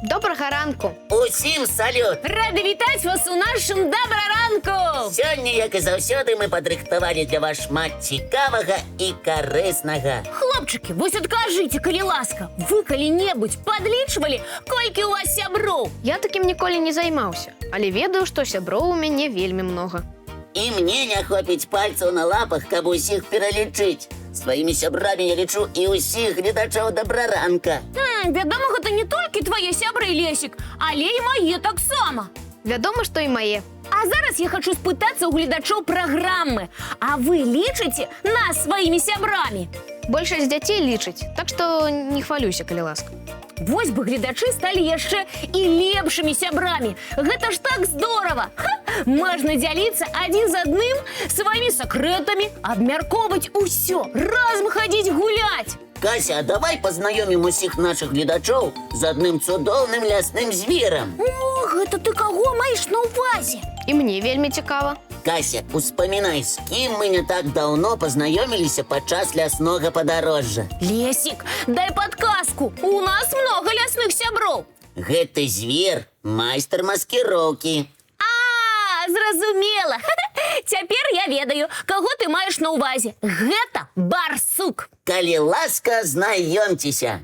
Добрага ранку. Усім салют! Рады вітаць вас у нашым дабраранку! Сёння, як і заўсёды, мы падрыхтавалі для вас шмат цікавага і карыснага. Хлопчыкі, вось адкажыце, калі ласка, вы калі-небудзь падлічвалі, колькі у вас сяброў? Я такім ніколі не займаўся, але ведаю, што сяброў у мяне вельмі многа. І мне не хопіць пальцаў на лапах, каб усіх пералічыць. Сваімі сябрамі я лічу і ўсіх гледачоў дабраранка. Вядома, гэта не толькі твае сябры, Лесік, але і мае таксама. Вядома, што і мае. А зараз я хочу спытацца ў гледачоў праграмы. А вы лічыце нас сваімі сябрамі? Большасць дзяцей лічыць, так што не хвалюйся, калі ласка. Вось бы гледачы сталі яшчэ і лепшымі сябрамі. Гэта ж так здорава! Можна дзяліцца адзін з адным сваімі сакрэтамі, абмяркоўваць усё, разам хадзіць гуляць. Кася, а давай пазнаёмім усіх нашых гледачоў з адным цудоўным лясным зверам. О, гэта ты каго маеш на ўвазе? І мне вельмі цікава. Кася, успамінай, з кім мы не так даўно пазнаёміліся падчас ляснога падарожжа. Лесік, дай падказку, у нас много лясных сяброў. Гэты звер майстар маскіроўкі. Зразумела. Цяпер я ведаю, каго ты маеш на ўвазе. Гэта барсук. Калі ласка, знаёмцеся.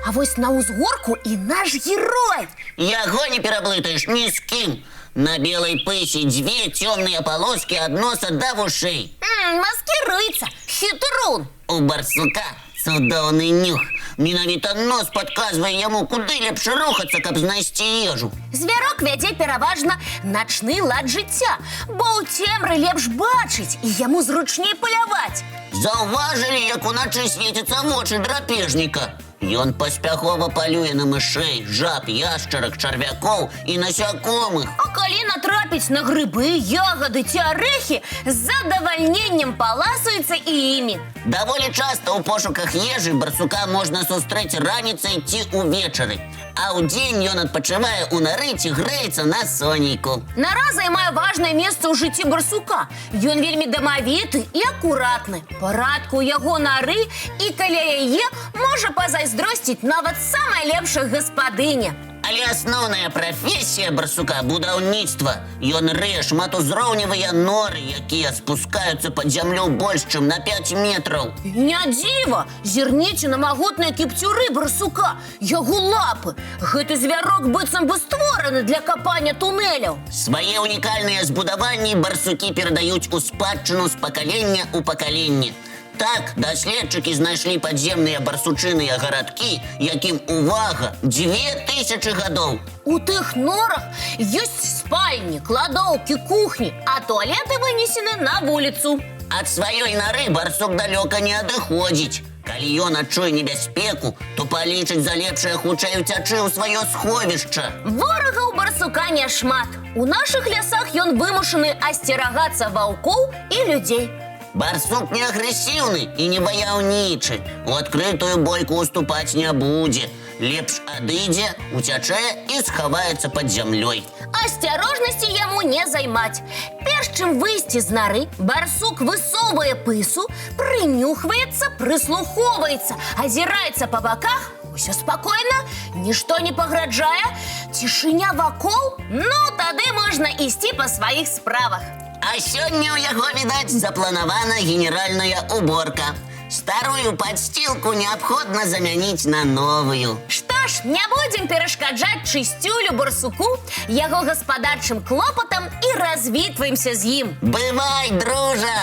А вось на ўзгорку і наш герой. Яго не пераблытаеш ні з кім. На белай пысе дзве цёмныя палоскі ад носа да вушэй. Маскіруецца, хітрун. У барсука цудоўны нюх. Менавіта нос падказвае яму, куды лепш рухацца, каб знайсці ежу. Звярок вядзе пераважна начны лад жыцця, бо ў цемры лепш бачыць і яму зручней паляваць. Заўважылі, як уначы свеціцца вочы драпежніка. Ён паспяхова палюе на мышэй, жаб, яшчарак, чарвякоў і насякомых. А калі натрапіць на грыбы, ягады ці арэхі, з задавальненнем паласуецца і імі. Даволі часта ў пошуках ежы барсука можна сустрэць раніцай ці ўвечары. А ўдзень ён адпачывае ў нары ці грэецца на сонейку. Нара займае важнае месца ў жыцці барсука. Ён вельмі дамавіты і акуратны. Парадку ў яго нары і каля яе можа пазайздросціць нават самая лепшая гаспадыня. Але асноўная прафесія барсука – будаўніцтва. Ён рые шматузроўневыя норы, якія спускаюцца пад зямлю больш, чым на 5 метраў. Не дзіва! Зірніце на магутныя кіпцюры барсука, яго лапы. Гэты звярок быццам бы створаны для капання тунэляў. Свае унікальныя збудаванні барсукі перадаюць у спадчыну з пакалення ў пакаленне. Так, даследчыкі знайшлі падземныя барсучыныя гарадкі, якім, увага, 2000 гадоў. У тых норах ёсць спальні, кладоўкі, кухні, а туалеты вынесены на вуліцу. Ад сваёй нары барсук далёка не адыходзіць. Калі ён адчуе небяспеку, то палічыць за лепшае хутчэй уцячы ў сваё сховішча. Ворагаў барсука няшмат. У нашых лясах ён вымушаны асцерагацца ваўкоў і людзей. Барсук не агрэсіўны і не ваяўнічы. У адкрытую бойку уступаць не будзе. Лепш адыдзе, уцячэ і схаваецца пад зямлёй. Асцярожнасці яму не займаць. Перш чым выйсці з нары, барсук высоўвае пысу, прынюхваецца, прыслухоўваецца, азіраецца па баках. Усё спакойна, нішто не пагражае, цішыня вакол, ну тады можна ісці па сваіх справах. А сёння ў яго, відаць, запланавана генеральная уборка. Старую падсцілку неабходна замяніць на новую. Што ж, не будзем перашкаджаць чысцюлю барсуку, яго гаспадарчым клопатам і развітваемся з ім. Бывай, дружа!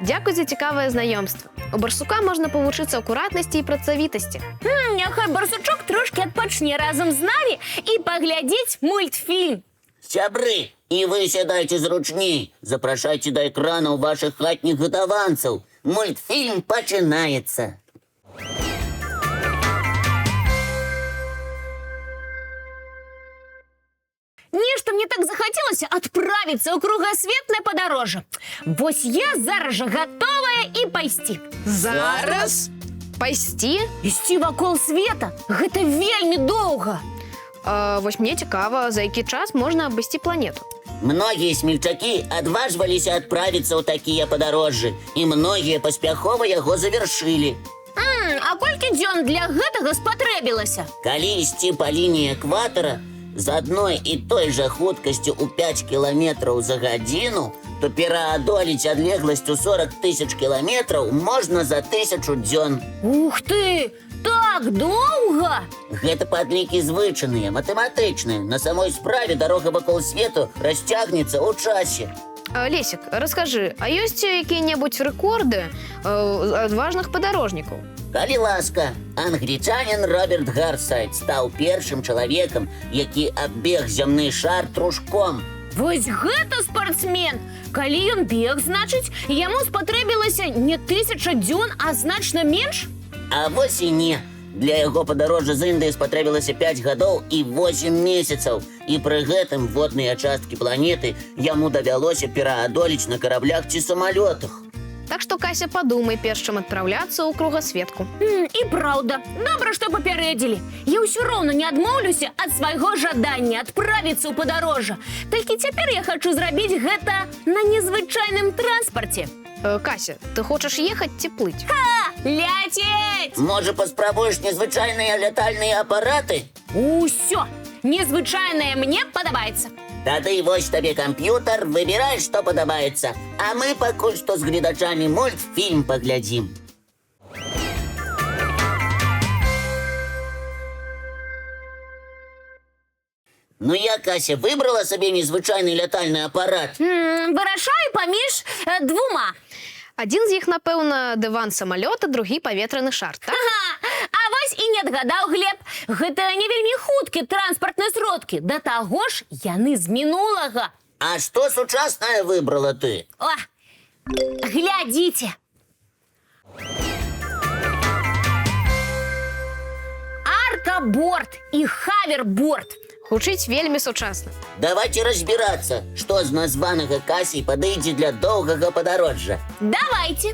Дзякуй за цікавае знаёмства. У барсука можна павучыцца акуратнасці і працавітасці. Няхай барсучок трошкі адпачне разам з намі і паглядзець мультфільм. Сябры, і вы сядайце зручней. Запрашайце да экранаў вашых хатніх гадаванцаў. Мультфільм пачынаецца. Нешта мне так захацелася адправіцца ў кругасветнае падарожжа. Вось я зараз жа гатовая і пайсці. Зараз? Пайсці? Ісці вакол света – гэта вельмі доўга. Вось мне цікава, за які час можна абысці планету. Многія смельчакі адважваліся адправіцца ў такія падарожжы, і многія паспяхова яго завяршылі. А колькі дзён для гэтага спатрэбілася? Калі ісці па лініі экватара з адной і той жа хуткасцю ў 5 кіламетраў за гадзіну, то пераадолець адлегласць у 40 000 кіламетраў можна за 1000 дзён. Ух ты! Так доўга? Гэта падлікі звычайныя, матэматычныя. На самой справе дарога вакол свету расцягнецца ў часе. Лесік, раскажы, а ёсць якія-небудзь рэкорды адважных падарожнікаў? Калі ласка, англічанін Роберт Гарсайт стаў першым чалавекам, які аббег зямны шар трушком. Вось гэта спартсмен! Калі ён бег, значыць, яму спатрэбілася не 1000 дзён, а значна менш? А вось і не. Для яго падарожжа з Індыі спатрэбілася 5 гадоў і 8 месяцаў. І пры гэтым водныя часткі планеты яму давялося пераадолець на караблях ці самалётах. Так што, Кася, падумай, перш чым адпраўляцца ў кругасветку. І праўда, добра, што папярэдзілі. Я ўсё роўна не адмоўлюся ад свайго жадання адправіцца ў падарожжа. Толькі цяпер я хачу зрабіць гэта на незвычайным транспарце. Кася, ты хочаш ехаць ці плыць? Ляцець! Можа, паспрабуеш незвычайныя лятальныя апараты? Усё! Незвычайнае мне падабаецца. Тады вось табе камп'ютар, выбірай, што падабаецца. А мы пакуль што з гледачамі мультфільм паглядзім. Ну я, Кася, выбрала сабе незвычайны лятальны апарат. Вырашаю паміж двума. Адзін з іх, напэўна, дыван самалёта, другі паветраны шар, так? А вось і не адгадаў, Глеб. Гэта не вельмі хуткія транспартныя сродкі. Да таго ж яны з мінулага. А што сучаснае выбрала ты? О, глядзіце. Аркаборд і хаверборд. Гучыць вельмі сучасна. Давайте разбирацца, што з названага Касей падыдзе для доўгага падарожжа. Давайте.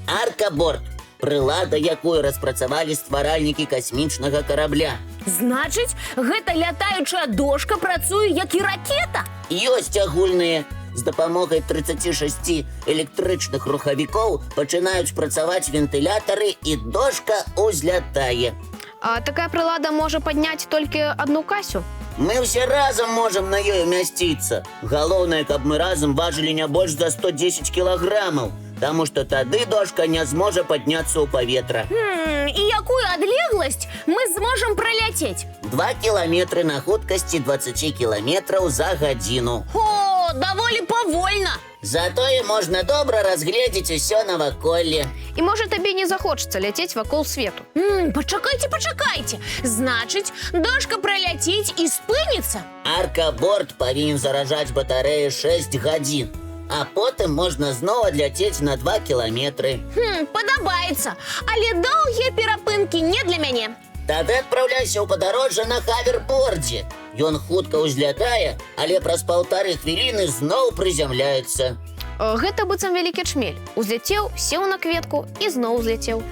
Аркаборд – прылада, якую распрацавалі стваральнікі касмічнага карабля. Значыць, гэта лятаючая дошка працуе як і ракета? Ёсць агульныя. З дапамогай 36 электрычных рухавікоў пачынаюць працаваць вентылятары і дошка узлятае. А такая прылада можа падняць толькі адну Касю? Мы ўсе разам можам на ёй умясціцца. Галоўнае, каб мы разам важылі не больш за 110 кілаграмаў, таму што тады дошка не зможа падняцца ў паветра. І якую адлегласць мы зможам праляцець? 2 кіламетры на хуткасці 20 кіламетраў за гадзіну. О, даволі павольна. Затое можна добра разгледзець усё наваколле. І можа табе не захочацца ляцець вакол свету. Пачакайце. Значыць, дошка праляціць і спыніцца? Аркаборд павінен заражаць батарэю 6 гадзін, а потым можна зноў адляцець на 2 кіламетры. Падабаецца, але доўгія перапынкі не для мяне. Тады адпраўляйся ў падарожжа на хавербордзе. Ён хутка ўзлятае, але праз 1,5 хвіліны зноў прызямляецца. Гэта быццам вялікі чмель. Узляцеў, сеў на кветку і зноў узляцеў.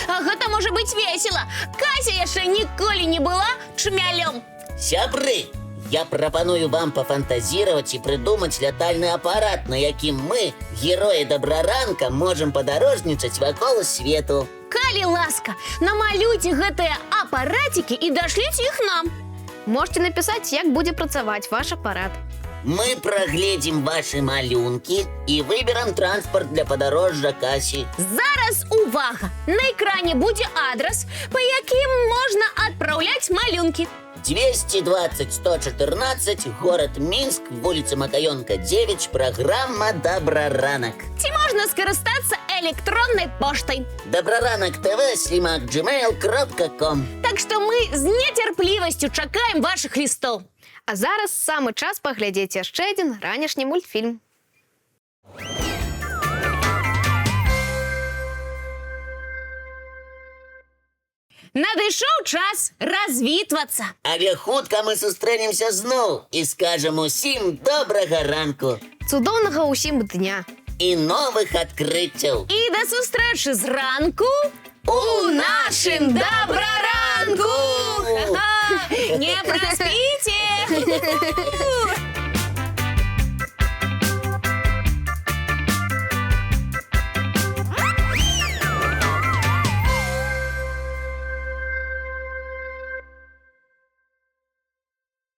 А гэта можа быць весела. Кася яшчэ ніколі не была чмялём. Сябры, я прапаную вам пафантазіраваць і прыдумаць лятальны апарат, на якім мы, героі Добраранка, можам падарожнічаць вакол свету. Калі ласка, намалюйце гэтыя апарацікі і дашліце іх нам. Можете напісаць, як будзе працаваць ваш апарат. Мы прагледзім вашы малюнкі і выберам транспарт для падарожжа Касі. Зараз увага! На экране будзе адрас, па якім можна адпраўляць малюнкі. 220-114, город Мінск, вуліца Макаёнка, 9, праграма «Добраранак». Ці можна скарыстацца электроннай поштай. Добраранак.tv@gmail.com. Так што мы з нецярплівасцю чакаем вашых лістоў. А зараз самы час паглядзець яшчэ адзін ранішні мультфільм. Надышоў час развітвацца. Але хутка мы сустрэнемся зноў і скажам усім добрага ранку. Цудоўнага ўсім дня. І новых адкрыццяў. І да сустрэчы зранку у нашым Добраранку! Не праспіце!